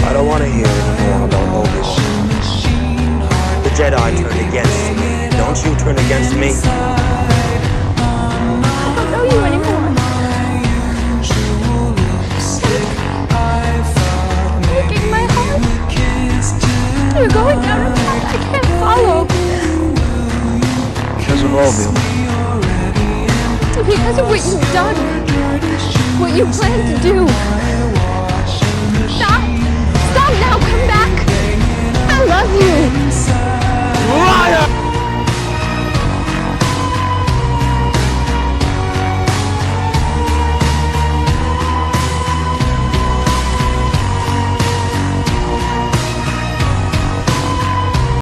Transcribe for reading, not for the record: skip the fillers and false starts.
I don't want to hear any more about Obi-Wan. The Jedi turned against me. Don't you turn against me? I don't know you anymore. Breaking my heart. You're going down a path I can't follow. Because of Obi-Wan. Because of what you've done. What you plan to do. Stop. Stop now. Come back. I love you. Liar!